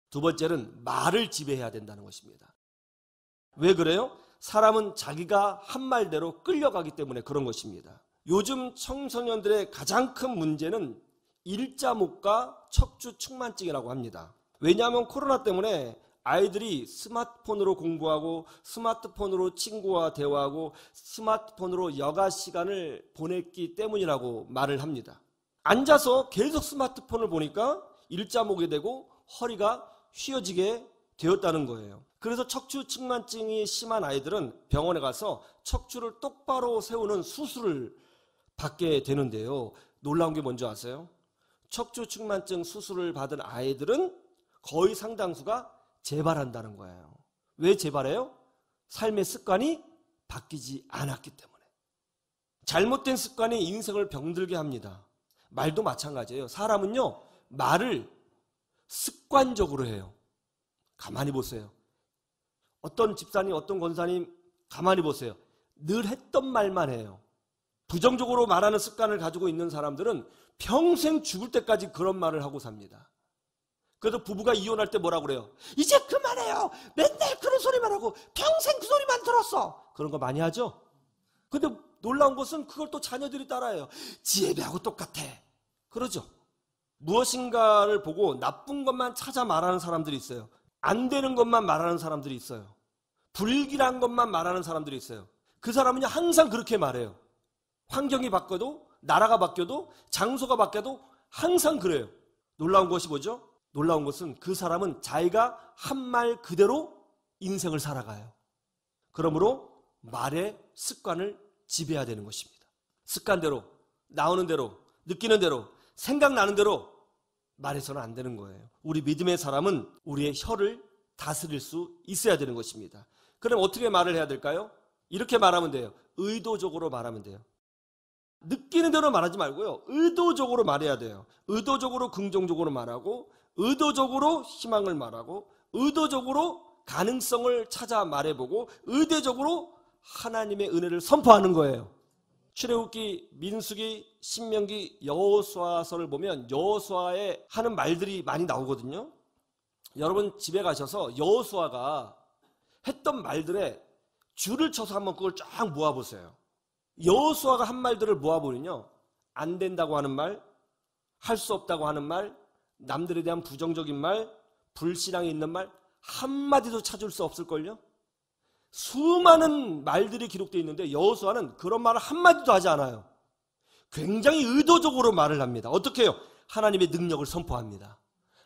두 번째는 말을 지배해야 된다는 것입니다. 왜 그래요? 사람은 자기가 한 말대로 끌려가기 때문에 그런 것입니다. 요즘 청소년들의 가장 큰 문제는 일자목과 척추 측만증이라고 합니다. 왜냐하면 코로나 때문에 아이들이 스마트폰으로 공부하고 스마트폰으로 친구와 대화하고 스마트폰으로 여가 시간을 보냈기 때문이라고 말을 합니다. 앉아서 계속 스마트폰을 보니까 일자목이 되고 허리가 휘어지게 되었다는 거예요. 그래서 척추 측만증이 심한 아이들은 병원에 가서 척추를 똑바로 세우는 수술을 받게 되는데요. 놀라운 게 뭔지 아세요? 척추 측만증 수술을 받은 아이들은 거의 상당수가 재발한다는 거예요. 왜 재발해요? 삶의 습관이 바뀌지 않았기 때문에. 잘못된 습관이 인생을 병들게 합니다. 말도 마찬가지예요. 사람은요, 말을 습관적으로 해요. 가만히 보세요. 어떤 집사님, 어떤 권사님 가만히 보세요. 늘 했던 말만 해요. 부정적으로 말하는 습관을 가지고 있는 사람들은 평생 죽을 때까지 그런 말을 하고 삽니다. 그래서 부부가 이혼할 때 뭐라고 그래요? 이제 그만해요. 맨날 그런 소리만 하고 평생 그 소리만 들었어. 그런 거 많이 하죠? 근데 놀라운 것은 그걸 또 자녀들이 따라해요. 지 애비하고 똑같아. 그러죠? 무엇인가를 보고 나쁜 것만 찾아 말하는 사람들이 있어요. 안 되는 것만 말하는 사람들이 있어요. 불길한 것만 말하는 사람들이 있어요. 그 사람은요 항상 그렇게 말해요. 환경이 바뀌어도, 나라가 바뀌어도, 장소가 바뀌어도 항상 그래요. 놀라운 것이 뭐죠? 놀라운 것은 그 사람은 자기가 한 말 그대로 인생을 살아가요. 그러므로 말의 습관을 지배해야 되는 것입니다. 습관대로, 나오는 대로, 느끼는 대로, 생각나는 대로 말해서는 안 되는 거예요. 우리 믿음의 사람은 우리의 혀를 다스릴 수 있어야 되는 것입니다. 그럼 어떻게 말을 해야 될까요? 이렇게 말하면 돼요. 의도적으로 말하면 돼요. 느끼는 대로 말하지 말고요. 의도적으로 말해야 돼요. 의도적으로 긍정적으로 말하고, 의도적으로 희망을 말하고, 의도적으로 가능성을 찾아 말해보고, 의도적으로 하나님의 은혜를 선포하는 거예요. 출애굽기, 민수기, 신명기, 여호수아서를 보면 여호수아에 하는 말들이 많이 나오거든요. 여러분 집에 가셔서 여호수아가 했던 말들에 줄을 쳐서 한번 그걸 쫙 모아보세요. 여호수아가 한 말들을 모아보면요, 안 된다고 하는 말, 할 수 없다고 하는 말, 남들에 대한 부정적인 말, 불신앙이 있는 말 한마디도 찾을 수 없을걸요? 수많은 말들이 기록되어 있는데 여호수아는 그런 말을 한마디도 하지 않아요. 굉장히 의도적으로 말을 합니다. 어떻게 해요? 하나님의 능력을 선포합니다.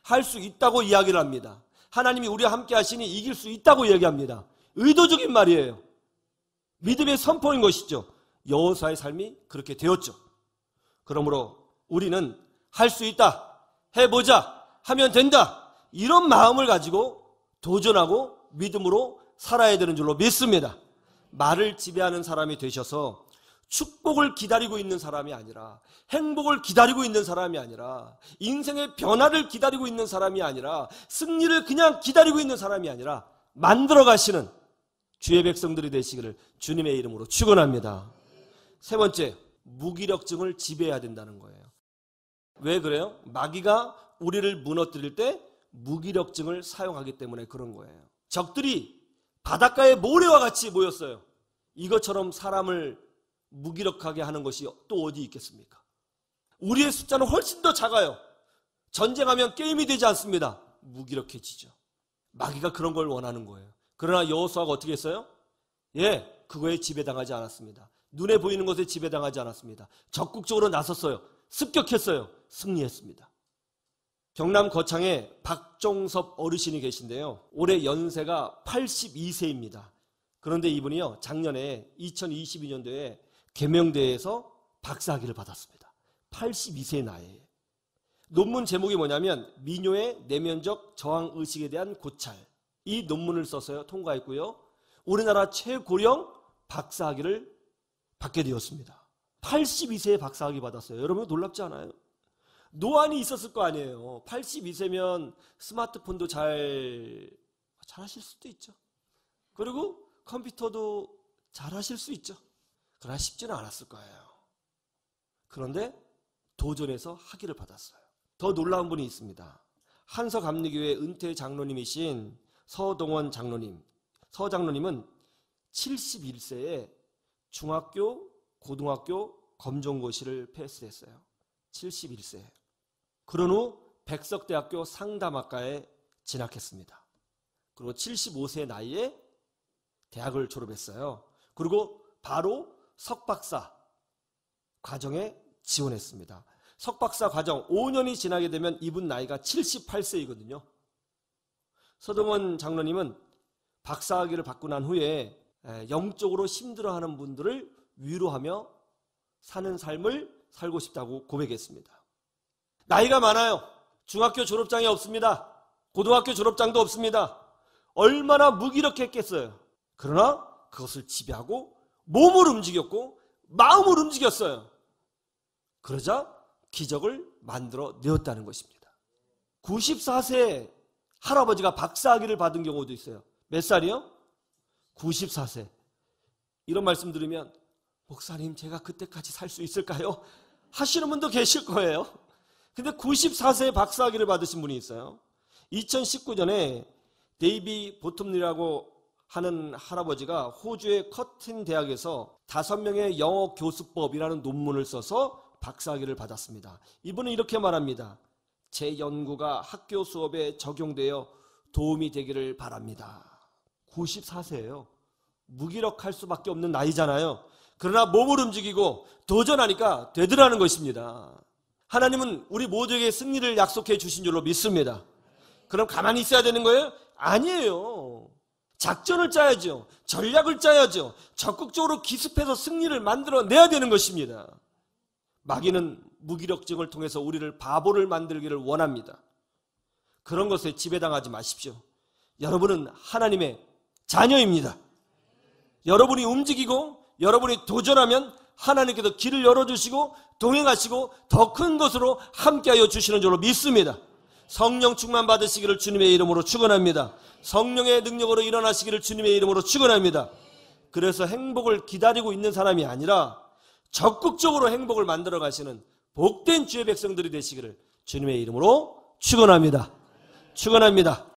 할 수 있다고 이야기를 합니다. 하나님이 우리와 함께 하시니 이길 수 있다고 이야기합니다. 의도적인 말이에요. 믿음의 선포인 것이죠. 여호수아의 삶이 그렇게 되었죠. 그러므로 우리는 할 수 있다, 해보자, 하면 된다, 이런 마음을 가지고 도전하고 믿음으로 살아야 되는 줄로 믿습니다. 말을 지배하는 사람이 되셔서 축복을 기다리고 있는 사람이 아니라, 행복을 기다리고 있는 사람이 아니라, 인생의 변화를 기다리고 있는 사람이 아니라, 승리를 그냥 기다리고 있는 사람이 아니라 만들어 가시는 주의 백성들이 되시기를 주님의 이름으로 축원합니다. 세 번째, 무기력증을 지배해야 된다는 거예요. 왜 그래요? 마귀가 우리를 무너뜨릴 때 무기력증을 사용하기 때문에 그런 거예요. 적들이 바닷가에 모래와 같이 모였어요. 이것처럼 사람을 무기력하게 하는 것이 또 어디 있겠습니까? 우리의 숫자는 훨씬 더 작아요. 전쟁하면 게임이 되지 않습니다. 무기력해지죠. 마귀가 그런 걸 원하는 거예요. 그러나 여호수아가 어떻게 했어요? 그거에 지배당하지 않았습니다. 눈에 보이는 것에 지배당하지 않았습니다. 적극적으로 나섰어요. 습격했어요. 승리했습니다. 경남 거창에 박종섭 어르신이 계신데요. 올해 연세가 82세입니다. 그런데 이분이요, 작년에 2022년도에 계명대에서 박사학위를 받았습니다. 82세의 나이에. 논문 제목이 뭐냐면 미녀의 내면적 저항의식에 대한 고찰. 이 논문을 써서요 통과했고요. 우리나라 최고령 박사학위를 받게 되었습니다. 82세에 박사학위 받았어요. 여러분 놀랍지 않아요? 노안이 있었을 거 아니에요. 82세면 스마트폰도 잘 하실 수도 있죠. 그리고 컴퓨터도 잘 하실 수 있죠. 그러나 쉽지는 않았을 거예요. 그런데 도전해서 학위를 받았어요. 더 놀라운 분이 있습니다. 한서감리교회 은퇴 장로님이신 서동원 장로님, 서장로님은 71세에 중학교, 고등학교 검정고시를 패스했어요. 71세. 그런 후 백석대학교 상담학과에 진학했습니다. 그리고 75세 나이에 대학을 졸업했어요. 그리고 바로 석박사 과정에 지원했습니다. 석박사 과정 5년이 지나게 되면 이분 나이가 78세이거든요. 서동원 장로님은 박사학위를 받고 난 후에 영적으로 힘들어하는 분들을 위로하며 사는 삶을 살고 싶다고 고백했습니다. 나이가 많아요. 중학교 졸업장이 없습니다. 고등학교 졸업장도 없습니다. 얼마나 무기력했겠어요. 그러나 그것을 지배하고 몸을 움직였고 마음을 움직였어요. 그러자 기적을 만들어 내었다는 것입니다. 94세 할아버지가 박사학위를 받은 경우도 있어요. 몇 살이요? 94세. 이런 말씀 들으면 목사님 제가 그때까지 살 수 있을까요? 하시는 분도 계실 거예요. 근데 94세에 박사학위를 받으신 분이 있어요. 2019년에 데이비 보텀리라고 하는 할아버지가 호주의 커튼 대학에서 5명의 영어 교수법이라는 논문을 써서 박사학위를 받았습니다. 이분은 이렇게 말합니다. 제 연구가 학교 수업에 적용되어 도움이 되기를 바랍니다. 94세예요. 무기력할 수밖에 없는 나이잖아요. 그러나 몸을 움직이고 도전하니까 되더라는 것입니다. 하나님은 우리 모두에게 승리를 약속해 주신 줄로 믿습니다. 그럼 가만히 있어야 되는 거예요? 아니에요. 작전을 짜야죠. 전략을 짜야죠. 적극적으로 기습해서 승리를 만들어내야 되는 것입니다. 마귀는 무기력증을 통해서 우리를 바보를 만들기를 원합니다. 그런 것에 지배당하지 마십시오. 여러분은 하나님의 자녀입니다. 여러분이 움직이고 여러분이 도전하면 하나님께서 길을 열어주시고 동행하시고 더 큰 것으로 함께하여 주시는 줄로 믿습니다. 성령 충만 받으시기를 주님의 이름으로 축원합니다. 성령의 능력으로 일어나시기를 주님의 이름으로 축원합니다. 그래서 행복을 기다리고 있는 사람이 아니라 적극적으로 행복을 만들어 가시는 복된 주의 백성들이 되시기를 주님의 이름으로 축원합니다. 축원합니다.